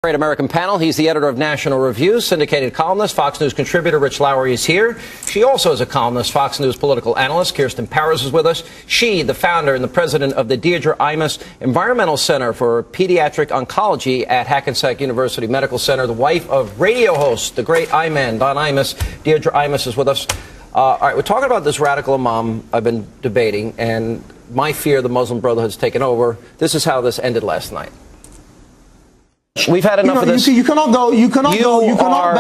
Great American panel. He's the editor of National Review, syndicated columnist, Fox News contributor. Rich Lowry is here. She also is a columnist, Fox News political analyst. Kirsten Powers is with us. She, the founder and the president of the Deirdre Imus Environmental Center for Pediatric Oncology at Hackensack University Medical Center, the wife of radio host, the great I-Man, Don Imus. Deirdre Imus is with us. All right, we're talking about this radical imam I've been debating, and my fear the Muslim Brotherhood's taken over. This is how this ended last night. We've had enough of this. You cannot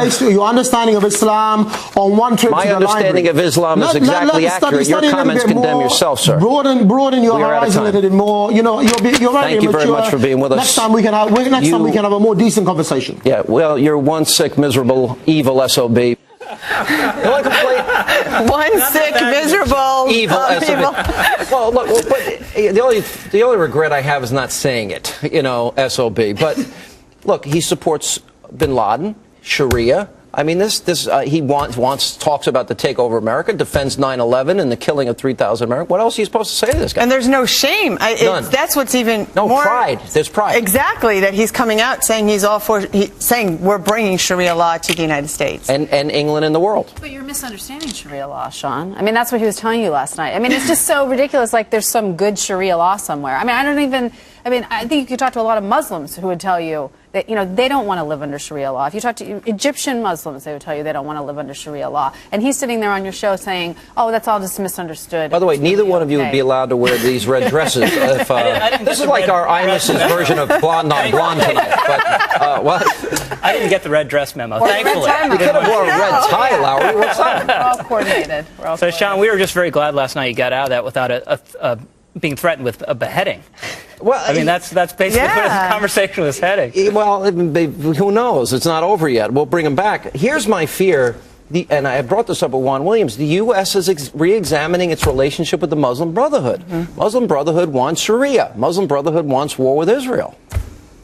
base your understanding of Islam on one trip to the library. My understanding of Islam is exactly accurate. Your comments condemn yourself, sir. Broaden your horizon a little bit more. You know, you're very Thank you very much for being with us. Next time we can have a more decent conversation. Yeah, well, you're one sick, miserable, evil SOB. One sick, miserable, evil SOB. Well, look, the only regret I have is not saying it, SOB. But look, he supports bin Laden, Sharia. I mean, he talks about the takeover of America, defends 9/11 and the killing of 3,000 Americans. What else are you supposed to say to this guy? And there's no shame. None. That's what's even more pride. There's pride. Exactly, that he's coming out saying saying we're bringing Sharia law to the United States and England and the world. But you're misunderstanding Sharia law, Sean. I mean, that's what he was telling you last night. I mean, it's just so ridiculous. Like there's some good Sharia law somewhere. I mean, I think you could talk to a lot of Muslims who would tell you that, they don't want to live under Sharia law. If you talk to Egyptian Muslims, they would tell you they don't want to live under Sharia law. And he's sitting there on your show saying, oh, that's all just misunderstood. By the way, neither one of you would be allowed to wear these red dresses. This is like our Imus's version of blonde on blonde tonight. But, what? I didn't get the red dress memo, thankfully. You could have worn a red tie, Lowry. What's up? We're all coordinated. So, Sean, we were just very glad last night you got out of that without being threatened with a beheading. Well, I mean, that's basically where the conversation was heading. Well, who knows? It's not over yet. We'll bring him back. Here's my fear, and I brought this up with Juan Williams. The U.S. is re-examining its relationship with the Muslim Brotherhood. Mm-hmm. Muslim Brotherhood wants Sharia. Muslim Brotherhood wants war with Israel.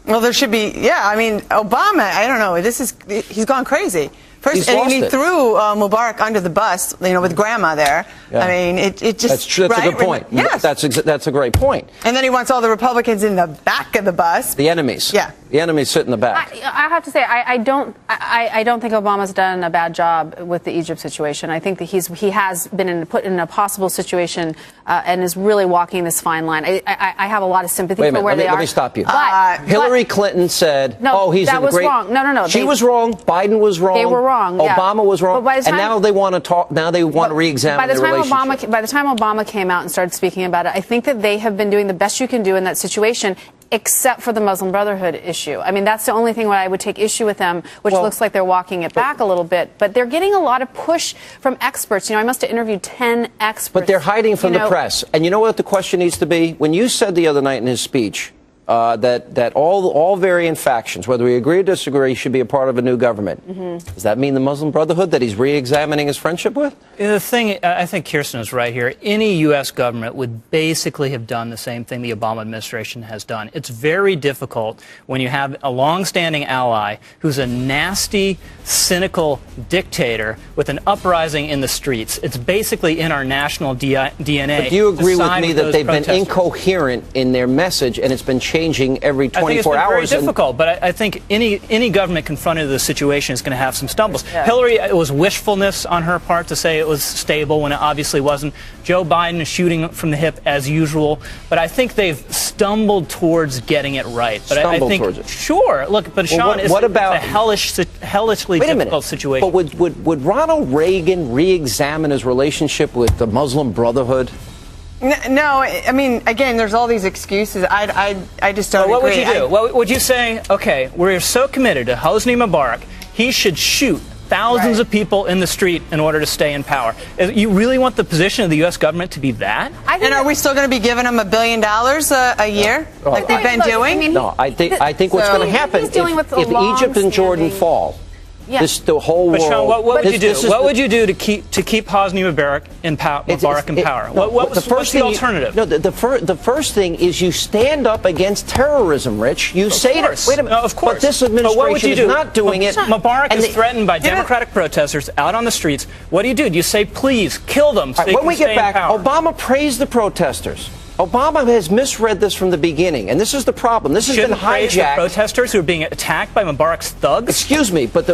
Well, there should be, I mean, Obama, I don't know, he's gone crazy. First, he threw Mubarak under the bus, with Grandma there. Yeah. I mean, it just... That's true. That's a good point. Yes. That's a great point. And then he wants all the Republicans in the back of the bus. The enemies. Yeah. The enemies sit in the back. I have to say, I don't think Obama's done a bad job with the Egypt situation. I think that he has been put in a possible situation and is really walking this fine line. I have a lot of sympathy for where they are. Let me stop you. Hillary Clinton said, he's that a was great... wrong. No. She was wrong. Biden was wrong. They were wrong. Obama was wrong. And now they want to talk. Now they want to re-examine the relationship. By the time Obama came out and started speaking about it, I think that they have been doing the best you can do in that situation, except for the Muslim Brotherhood issue. I mean, that's the only thing where I would take issue with them, which looks like they're walking it back a little bit. But they're getting a lot of push from experts. I must have interviewed 10 experts. But they're hiding from the press. And you know what the question needs to be? When you said the other night in his speech that all varying factions, whether we agree or disagree, should be a part of a new government. Mm-hmm. Does that mean the Muslim Brotherhood that he's re-examining his friendship with? The thing, I think Kirsten is right here. Any U.S. government would basically have done the same thing the Obama administration has done. It's very difficult when you have a long-standing ally who's a nasty, cynical dictator with an uprising in the streets. It's basically in our national DNA. But do you agree with me that they've been incoherent in their message and it's been changing every 24 hours? I think it's been hours? Very difficult, but I think any government confronted with the situation is going to have some stumbles. Yeah. Hillary, it was wishfulness on her part to say it was stable when it obviously wasn't. Joe Biden is shooting from the hip as usual, but I think they've stumbled towards getting it right. But I think, towards it. Sure. Look, but Sean, it's a hellishly difficult situation. But would Ronald Reagan re-examine his relationship with the Muslim Brotherhood? No, I mean, again, there's all these excuses. I just don't agree. What would you do? What would you say, okay, we're so committed to Hosni Mubarak, he should shoot thousands of people in the street in order to stay in power. You really want the position of the U.S. government to be that? And are we still going to be giving him $1 billion a year, like we've been doing? No, I think what's going to happen if Egypt and Jordan fall. Yeah. The whole world. But Sean, what would you do? What would you do to keep Hosni Mubarak in power? What's the alternative? The first thing is you stand up against terrorism, Rich. You say that. Wait a minute. No, of course. But this administration is not doing it. Mubarak is threatened by Democratic protesters out on the streets. What do? Do you say, please kill them? So when we get back, Obama praised the protesters. Obama has misread this from the beginning, and this is the problem. This has been hijacked. The protesters who are being attacked by Mubarak's thugs? Excuse me, but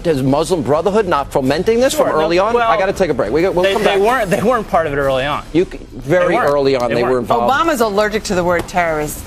is Muslim Brotherhood not fomenting this from early on? Well, I got to take a break. We'll come back. They weren't part of it early on. Very early on, they were involved. Obama's allergic to the word terrorist.